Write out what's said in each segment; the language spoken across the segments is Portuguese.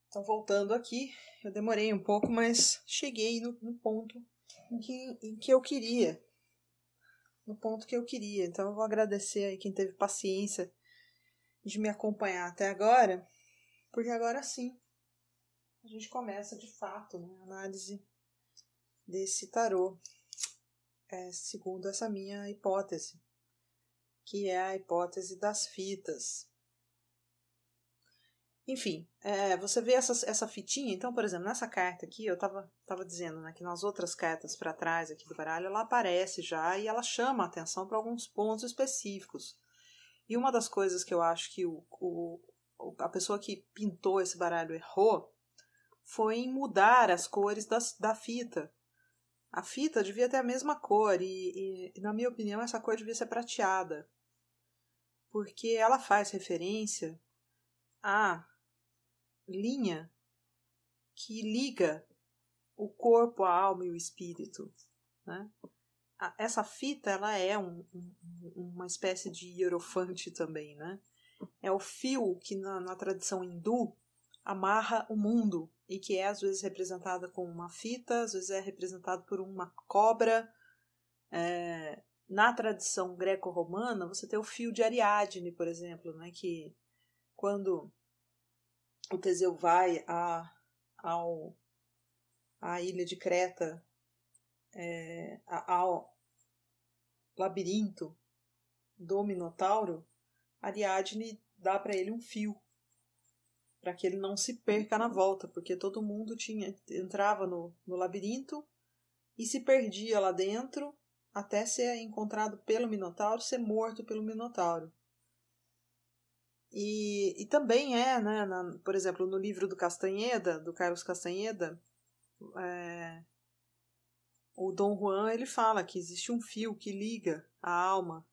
Então, voltando aqui, eu demorei um pouco, mas cheguei no ponto em que eu queria. No ponto que eu queria. Então, eu vou agradecer aí quem teve paciência de me acompanhar até agora, porque agora sim a gente começa de fato, né, a análise desse tarô, segundo essa minha hipótese, que é a hipótese das fitas. Enfim, você vê essa fitinha. Então, por exemplo, nessa carta aqui, eu tava dizendo, né, que nas outras cartas para trás aqui do baralho, ela aparece já e ela chama a atenção para alguns pontos específicos. E uma das coisas que eu acho que a pessoa que pintou esse baralho errou foi em mudar as cores da fita. A fita devia ter a mesma cor e, na minha opinião, essa cor devia ser prateada. Porque ela faz referência a linha que liga o corpo, a alma e o espírito, né? Essa fita, ela é uma espécie de hierofante também, né? É o fio que na tradição hindu amarra o mundo e que é às vezes representada com uma fita, às vezes é representado por uma cobra. Na tradição greco-romana, você tem o fio de Ariadne, por exemplo, né? Que quando o Teseu vai à ilha de Creta, ao labirinto do Minotauro, Ariadne dá para ele um fio, para que ele não se perca na volta, porque todo mundo entrava no labirinto e se perdia lá dentro até ser encontrado pelo Minotauro, ser morto pelo Minotauro. E também né, por exemplo, no livro do Castanheda, do Carlos Castanheda, o Dom Juan ele fala que existe um fio que liga a alma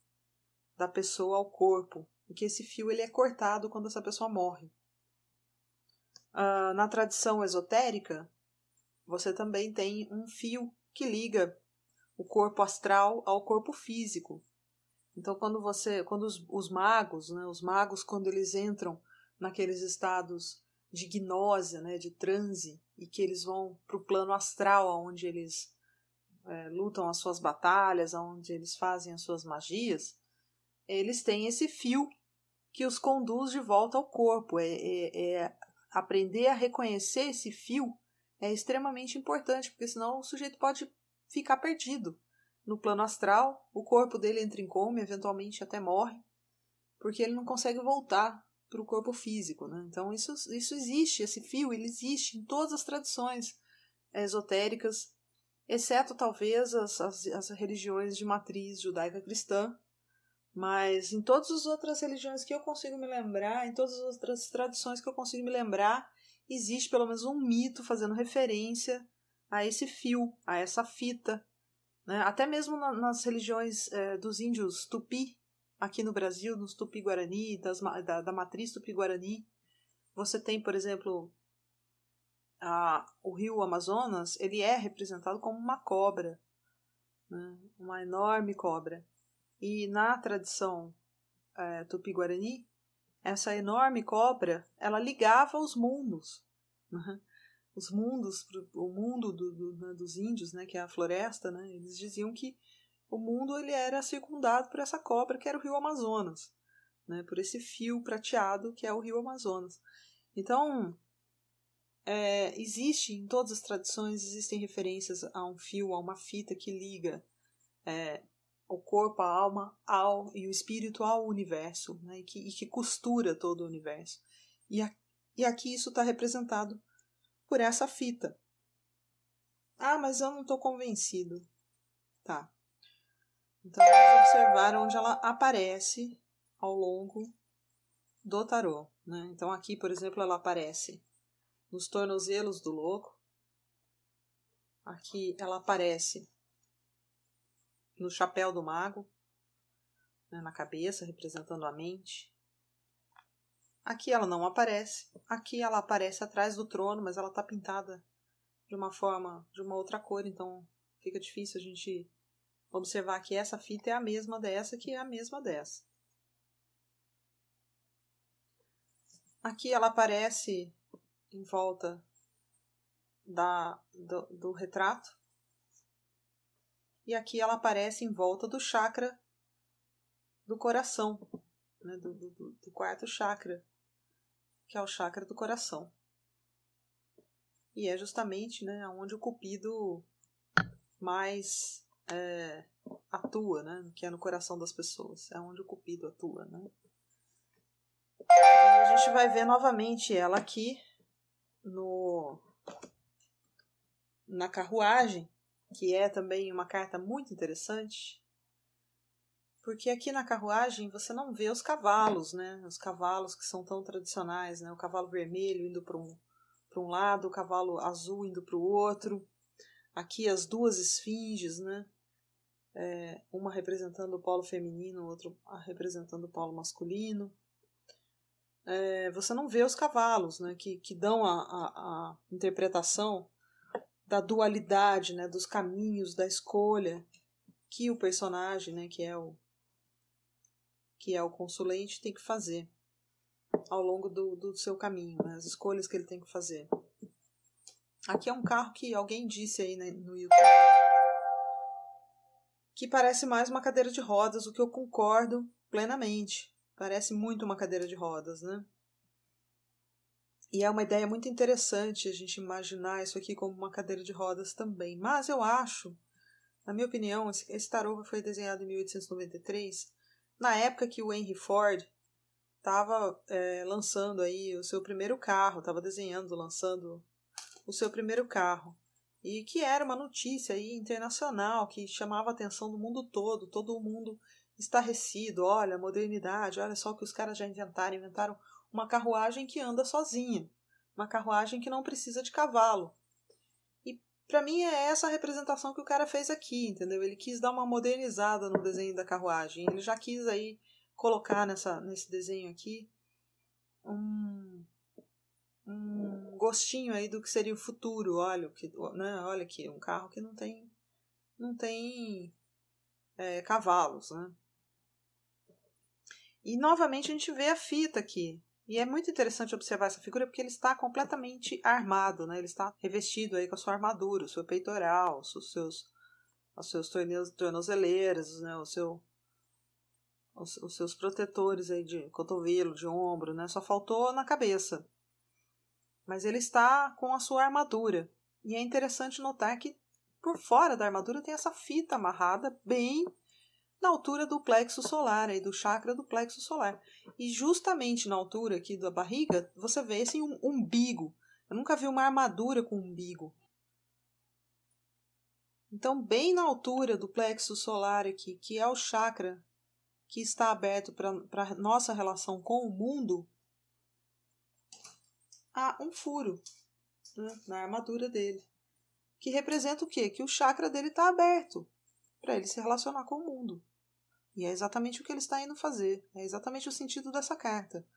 da pessoa ao corpo, e que esse fio ele é cortado quando essa pessoa morre. Na tradição esotérica, você também tem um fio que liga o corpo astral ao corpo físico. Então, quando os magos, né, quando eles entram naqueles estados de gnose, né, de transe, e que eles vão para o plano astral, onde eles lutam as suas batalhas, onde eles fazem as suas magias, eles têm esse fio que os conduz de volta ao corpo. Aprender a reconhecer esse fio é extremamente importante, porque senão o sujeito pode ficar perdido no plano astral, o corpo dele entra em coma, eventualmente até morre, porque ele não consegue voltar para o corpo físico, né? Então isso existe, esse fio ele existe em todas as tradições esotéricas, exceto talvez as religiões de matriz judaica cristã, mas em todas as outras religiões que eu consigo me lembrar, em todas as outras tradições que eu consigo me lembrar, existe pelo menos um mito fazendo referência a esse fio, a essa fita, né? Até mesmo nas religiões dos índios Tupi, aqui no Brasil, nos Tupi-Guarani, da matriz Tupi-Guarani, você tem, por exemplo, o rio Amazonas, ele é representado como uma cobra, né? Uma enorme cobra. E na tradição Tupi-Guarani, essa enorme cobra, ela ligava os mundos, né? Os mundos, o mundo dos índios, né, que é a floresta, né, eles diziam que o mundo ele era circundado por essa cobra, que era o rio Amazonas, né, por esse fio prateado que é o rio Amazonas. Então, existe em todas as tradições, existem referências a um fio, a uma fita que liga o corpo, a alma e o espírito ao universo, né, e que costura todo o universo. E aqui isso está representado por essa fita. Mas eu não estou convencido. Tá. Então vamos observar onde ela aparece ao longo do tarô, né? Então aqui, por exemplo, ela aparece nos tornozelos do louco. Aqui ela aparece no chapéu do mago, né, na cabeça, representando a mente. Aqui ela não aparece. Aqui ela aparece atrás do trono, mas ela está pintada de uma outra cor, então fica difícil a gente observar que essa fita é a mesma dessa, que é a mesma dessa. Aqui ela aparece em volta do retrato. E aqui ela aparece em volta do chakra do coração, né, do quarto chakra, que é o chakra do coração. E é justamente, né, onde o Cupido mais atua, né, que é no coração das pessoas. É onde o Cupido atua. Né? E a gente vai ver novamente ela aqui na carruagem, que é também uma carta muito interessante, porque aqui na carruagem você não vê os cavalos, né? Os cavalos que são tão tradicionais, né? O cavalo vermelho indo para um lado, o cavalo azul indo para o outro. Aqui as duas esfinges, né? Uma representando o polo feminino, outra representando o polo masculino. Você não vê os cavalos, né? Que dão a interpretação da dualidade, né? Dos caminhos, da escolha que o personagem, né? Que é o consulente, tem que fazer ao longo do seu caminho, né? As escolhas que ele tem que fazer. Aqui é um carro que alguém disse aí, né, no YouTube que parece mais uma cadeira de rodas, o que eu concordo plenamente. Parece muito uma cadeira de rodas, né? E é uma ideia muito interessante a gente imaginar isso aqui como uma cadeira de rodas também. Mas eu acho, na minha opinião, esse tarô foi desenhado em 1893, na época que o Henry Ford estava lançando aí o seu primeiro carro, estava lançando o seu primeiro carro. E que era uma notícia aí internacional que chamava a atenção do mundo todo mundo estarrecido. Olha, a modernidade, olha só o que os caras já inventaram uma carruagem que anda sozinha, uma carruagem que não precisa de cavalo. E para mim é essa a representação que o cara fez aqui, entendeu? Ele quis dar uma modernizada no desenho da carruagem, ele já quis aí colocar nesse desenho aqui um gostinho aí do que seria o futuro. Olha aqui, um carro que não tem cavalos, né? E novamente a gente vê a fita aqui. E é muito interessante observar essa figura porque ele está completamente armado, né? Ele está revestido aí com a sua armadura, o seu peitoral, os seus tornozeleiras, né? Os seus protetores aí de cotovelo, de ombro, né? Só faltou na cabeça. Mas ele está com a sua armadura. E é interessante notar que por fora da armadura tem essa fita amarrada bem na altura do plexo solar, aí, do chakra do plexo solar. E justamente na altura aqui da barriga, você vê esse umbigo. Eu nunca vi uma armadura com umbigo. Então, bem na altura do plexo solar aqui, que é o chakra que está aberto para a nossa relação com o mundo, há um furo, né, na armadura dele. Que representa o quê? Que o chakra dele está aberto para ele se relacionar com o mundo. E é exatamente o que ele está indo fazer. É exatamente o sentido dessa carta.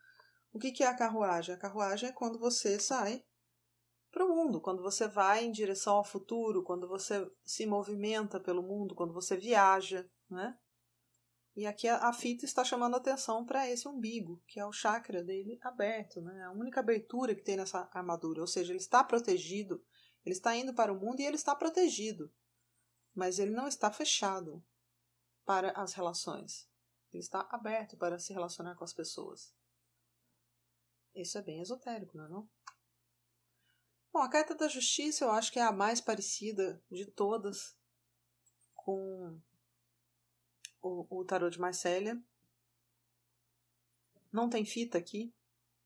O que é a carruagem? A carruagem é quando você sai para o mundo, quando você vai em direção ao futuro, quando você se movimenta pelo mundo, quando você viaja, né? E aqui a fita está chamando a atenção para esse umbigo, que é o chakra dele aberto, né? A única abertura que tem nessa armadura. Ou seja, ele está protegido, ele está indo para o mundo e ele está protegido. Mas ele não está fechado para as relações. Ele está aberto para se relacionar com as pessoas. Isso é bem esotérico, não é não? Bom, a carta da justiça eu acho que é a mais parecida de todas com o tarô de Marcélia. Não tem fita aqui,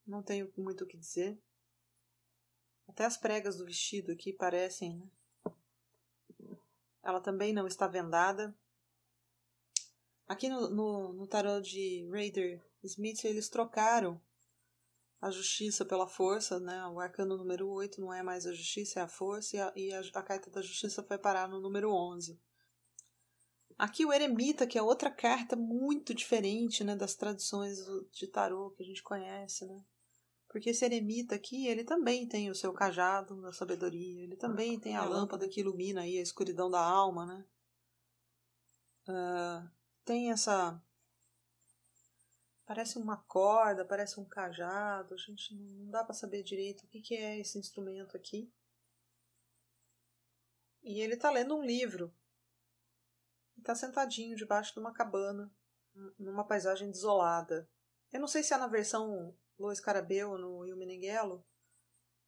não tenho muito o que dizer. Até as pregas do vestido aqui parecem, né? Ela também não está vendada. Aqui no tarô de Rider Smith, eles trocaram a justiça pela força, né? O arcano número 8 não é mais a justiça, é a força, e a carta da justiça foi parar no número 11. Aqui o eremita, que é outra carta muito diferente, né, das tradições de tarô que a gente conhece, né? Porque esse eremita aqui, ele também tem o seu cajado da sabedoria, ele também tem a lâmpada que ilumina aí a escuridão da alma, né? Tem essa... Parece uma corda, parece um cajado, a gente não dá para saber direito o que é esse instrumento aqui. E ele está lendo um livro. Está sentadinho debaixo de uma cabana, numa paisagem desolada. Eu não sei se é na versão Lois Carabeu ou no Il Meneghello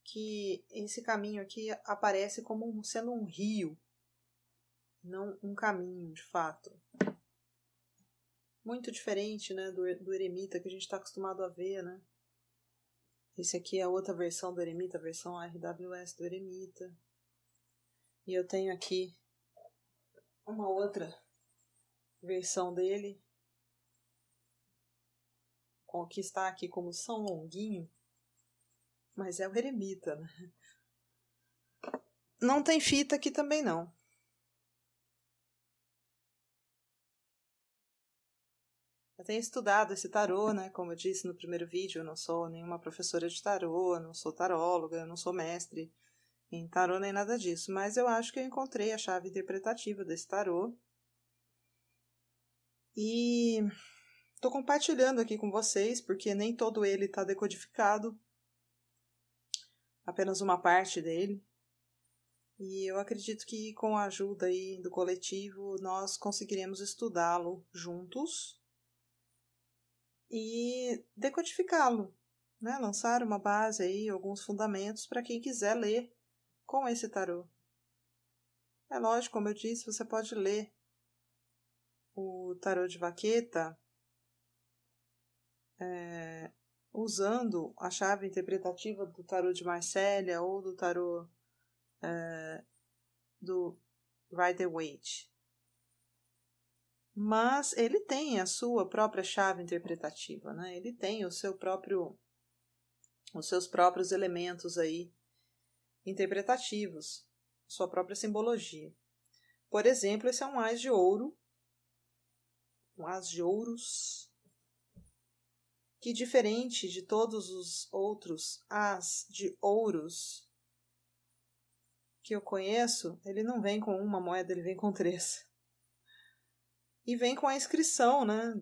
que esse caminho aqui aparece como sendo um rio, não um caminho, de fato. Muito diferente, né, do eremita que a gente está acostumado a ver, né? Esse aqui é a outra versão do eremita, a versão RWS do eremita. E eu tenho aqui uma outra versão dele, que está aqui como São Longuinho, mas é o eremita, né? Não tem fita aqui também não. Eu tenho estudado esse tarô, né? Como eu disse no primeiro vídeo, eu não sou nenhuma professora de tarô, eu não sou taróloga, eu não sou mestre em tarô nem nada disso, mas eu acho que eu encontrei a chave interpretativa desse tarô. E estou compartilhando aqui com vocês, porque nem todo ele está decodificado, apenas uma parte dele. E eu acredito que com a ajuda aí do coletivo nós conseguiremos estudá-lo juntos e decodificá-lo, né? Lançar uma base aí, alguns fundamentos para quem quiser ler com esse tarô. É lógico, como eu disse, você pode ler o tarô de Vaqueta usando a chave interpretativa do tarô de Marcélia ou do tarô do Rider-Waite. Mas ele tem a sua própria chave interpretativa, né? Ele tem os seus próprios elementos aí interpretativos, sua própria simbologia. Por exemplo, esse é um Ás de Ouro, um Ás de Ouros, que diferente de todos os outros Ás de Ouros que eu conheço, ele não vem com uma moeda, ele vem com 3. E vem com a inscrição, né?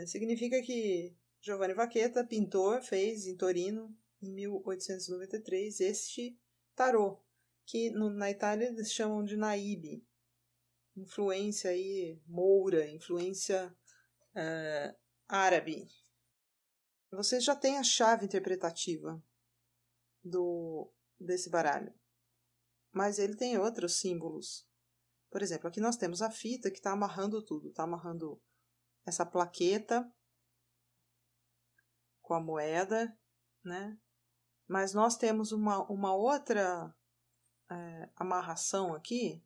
Significa que Giovanni Vaqueta, pintor, fez em Torino, em 1893, este tarô, que na Itália eles chamam de Naibe, influência aí moura, influência árabe. Você já tem a chave interpretativa desse baralho, mas ele tem outros símbolos. Por exemplo, aqui nós temos a fita que está amarrando tudo, está amarrando essa plaqueta com a moeda, né? Mas nós temos uma outra amarração aqui,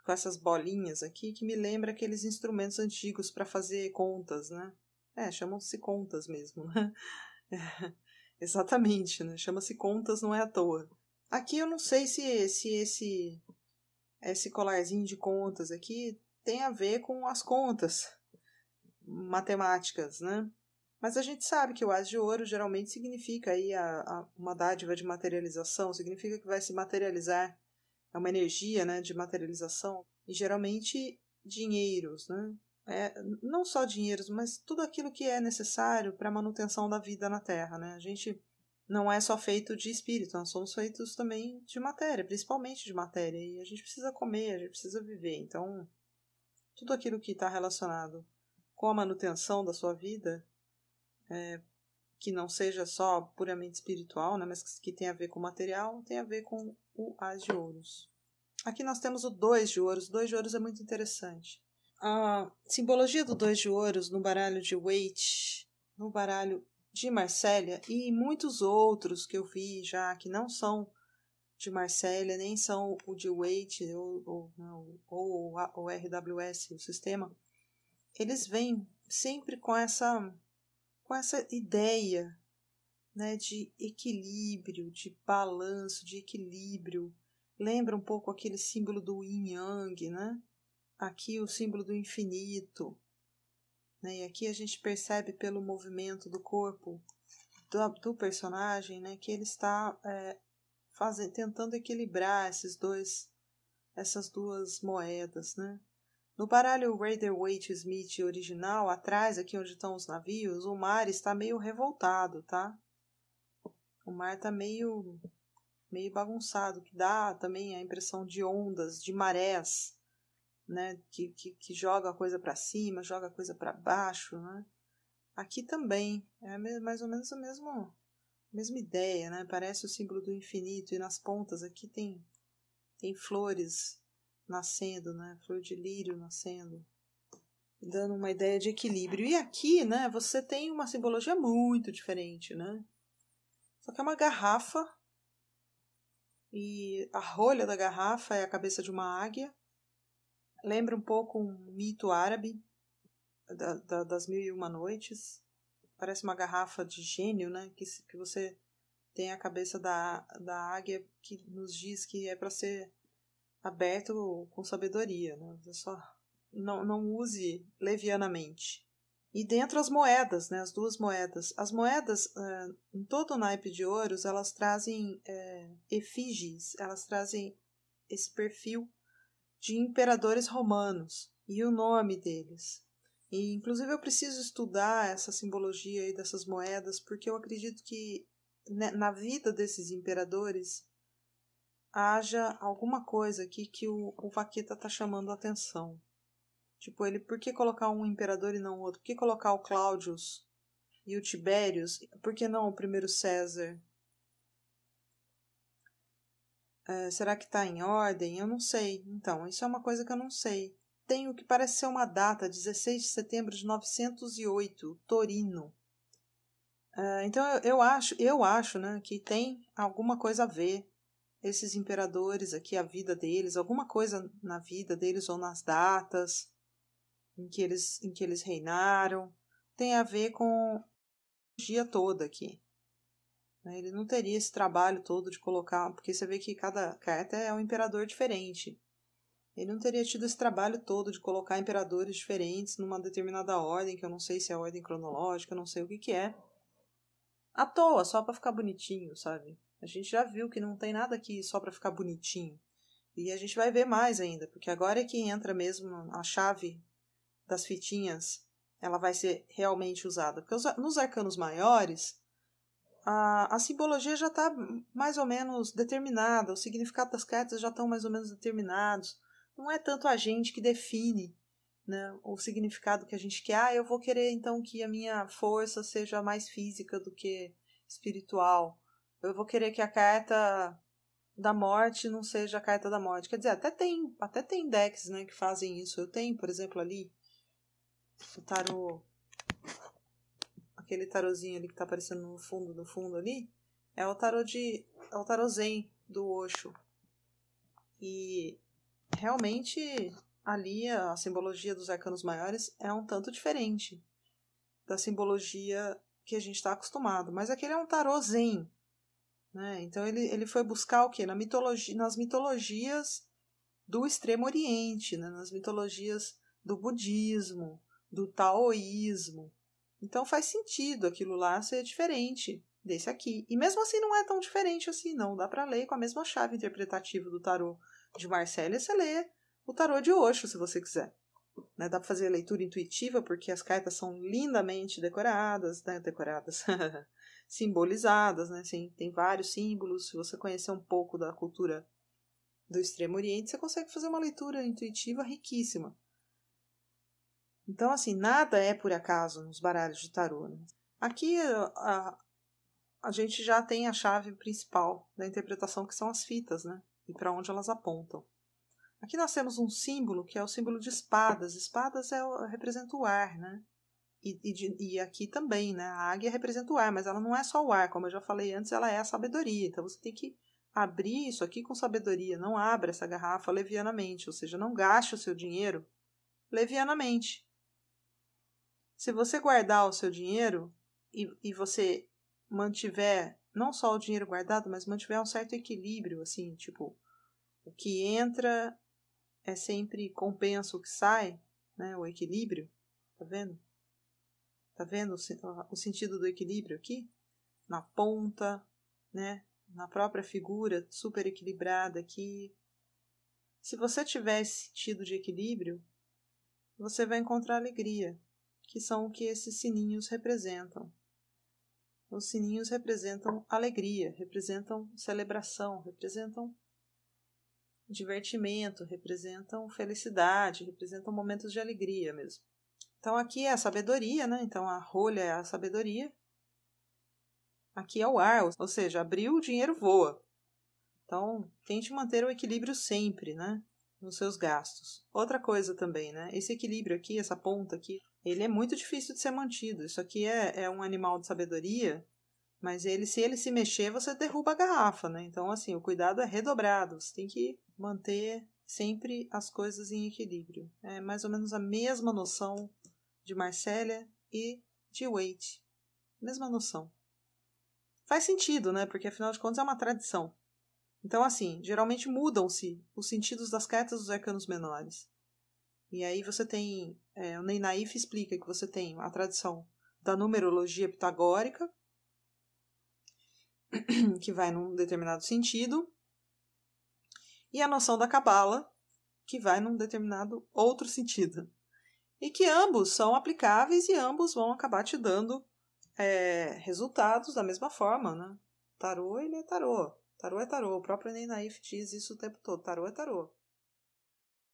com essas bolinhas aqui, que me lembra aqueles instrumentos antigos para fazer contas, né? Chamam-se contas mesmo, né? Exatamente, né? Chama-se contas, não é à toa. Aqui eu não sei se esse colarzinho de contas aqui tem a ver com as contas matemáticas, né? Mas a gente sabe que o Ás de Ouro geralmente significa aí uma dádiva de materialização, significa que vai se materializar, é uma energia, né, de materialização, e geralmente dinheiros, né? Não só dinheiros, mas tudo aquilo que é necessário para a manutenção da vida na Terra, né? A gente não é só feito de espírito, nós somos feitos também de matéria, principalmente de matéria, e a gente precisa comer, a gente precisa viver, então tudo aquilo que está relacionado com a manutenção da sua vida, que não seja só puramente espiritual, né, mas que tenha a ver com o material, tem a ver com o Ás de Ouros. Aqui nós temos o 2 de Ouros. O 2 de Ouros é muito interessante. A simbologia do 2 de Ouros no baralho de Waite, no baralho de Marcélia e muitos outros que eu vi já que não são de Marcélia, nem são o de Waite ou o RWS, o sistema, eles vêm sempre com essa ideia, né, de equilíbrio, de balanço, de equilíbrio. Lembra um pouco aquele símbolo do yin yang, né? Aqui o símbolo do infinito, né? E aqui a gente percebe pelo movimento do corpo do personagem, né, que ele está tentando equilibrar essas duas moedas, né? No baralho Rider-Waite-Smith original, atrás, aqui onde estão os navios, o mar está meio revoltado, tá? O mar está meio bagunçado, que dá também a impressão de ondas, de marés, né? Que joga a coisa para cima, joga a coisa para baixo, né? Aqui também é mais ou menos a mesma ideia, né? Parece o símbolo do infinito, e nas pontas aqui tem flores nascendo, né? Flor de lírio nascendo, dando uma ideia de equilíbrio. E aqui, né, você tem uma simbologia muito diferente, né? Só que é uma garrafa, e a rolha da garrafa é a cabeça de uma águia. Lembra um pouco um mito árabe das Mil e Uma Noites. Parece uma garrafa de gênio, né? Que você tem a cabeça da águia, que nos diz que é para ser aberto com sabedoria, né? Você só não use levianamente. E dentro as moedas, né? As duas moedas. As moedas, em todo o naipe de ouros, elas trazem efígies, elas trazem esse perfil de imperadores romanos e o nome deles. E, inclusive, eu preciso estudar essa simbologia aí dessas moedas, porque eu acredito que na vida desses imperadores haja alguma coisa aqui que o Vaqueta está chamando a atenção. Tipo, por que colocar um imperador e não outro? Por que colocar o Claudius e o Tibérius? Por que não o primeiro César? Será que está em ordem? Eu não sei. Então, isso é uma coisa que eu não sei. Tem o que parece ser uma data, 16 de setembro de 908, Torino. Então, eu acho, né, que tem alguma coisa a ver esses imperadores aqui, a vida deles, alguma coisa na vida deles ou nas datas em que eles reinaram, tem a ver com a dia toda aqui. Ele não teria esse trabalho todo de colocar, porque você vê que cada carta é um imperador diferente. Ele não teria tido esse trabalho todo de colocar imperadores diferentes numa determinada ordem, que eu não sei se é a ordem cronológica, eu não sei o que é. À toa, só para ficar bonitinho, sabe? A gente já viu que não tem nada aqui só para ficar bonitinho. E a gente vai ver mais ainda, porque agora é que entra mesmo a chave das fitinhas, ela vai ser realmente usada. Porque nos arcanos maiores, a simbologia já está mais ou menos determinada, o significado das cartas já estão mais ou menos determinados. Não é tanto a gente que define, né, o significado que a gente quer. Eu vou querer então que a minha força seja mais física do que espiritual. Eu vou querer que a carta da morte não seja a carta da morte. Quer dizer, até tem decks, né, que fazem isso. Eu tenho, por exemplo, ali o tarô, aquele tarozinho ali que tá aparecendo no fundo ali, é o tarô Zen do Osho. E realmente ali a simbologia dos arcanos maiores é um tanto diferente da simbologia que a gente está acostumado. Mas aquele é um tarô Zen, né? Então ele foi buscar o quê? Nas mitologias do Extremo Oriente, né? Nas mitologias do budismo, do taoísmo. Então faz sentido aquilo lá ser diferente desse aqui. E mesmo assim não é tão diferente assim, não. Dá para ler com a mesma chave interpretativa do tarô de Marcélia, você lê o tarô de Osho, se você quiser. Né? Dá para fazer a leitura intuitiva, porque as cartas são lindamente decoradas, né? Simbolizadas, né? Assim, tem vários símbolos. Se você conhecer um pouco da cultura do Extremo Oriente, você consegue fazer uma leitura intuitiva riquíssima. Então, assim, nada é por acaso nos baralhos de tarô. Né? Aqui a gente já tem a chave principal da interpretação, que são as fitas, né? E para onde elas apontam. Aqui nós temos um símbolo que é o símbolo de espadas. Espadas representa o ar, né? E aqui também, né? A águia representa o ar, mas ela não é só o ar, como eu já falei antes, ela é a sabedoria. Então você tem que abrir isso aqui com sabedoria. Não abra essa garrafa levianamente, ou seja, não gaste o seu dinheiro levianamente. Se você guardar o seu dinheiro e você mantiver não só o dinheiro guardado, mas mantiver um certo equilíbrio, assim, tipo, o que entra é sempre compensa o que sai, né? O equilíbrio, tá vendo? Tá vendo o sentido do equilíbrio aqui? Na ponta, né? Na própria figura super equilibrada aqui. Se você tiver esse sentido de equilíbrio, você vai encontrar alegria, que são o que esses sininhos representam. Os sininhos representam alegria, representam celebração, representam divertimento, representam felicidade, representam momentos de alegria mesmo. Então aqui é a sabedoria, né? Então a rolha é a sabedoria. Aqui é o ar, ou seja, abriu, o dinheiro voa. Então tente manter o equilíbrio sempre, né? Nos seus gastos. Outra coisa também, né? Esse equilíbrio aqui, essa ponta aqui, ele é muito difícil de ser mantido. Isso aqui é um animal de sabedoria, mas se ele se mexer, você derruba a garrafa, né? Então, assim, o cuidado é redobrado. Você tem que manter sempre as coisas em equilíbrio. É mais ou menos a mesma noção de Marcélia e de Waite. Mesma noção. Faz sentido, né? Porque, afinal de contas, é uma tradição. Então, assim, geralmente mudam-se os sentidos das cartas dos arcanos menores. E aí você tem... o Ney Naif explica que você tem a tradição da numerologia pitagórica, que vai num determinado sentido, e a noção da cabala, que vai num determinado outro sentido. E que ambos são aplicáveis e ambos vão acabar te dando resultados da mesma forma, né? Tarô, ele é tarô. Tarô é tarô. O próprio Ney Naif diz isso o tempo todo. Tarô é tarô.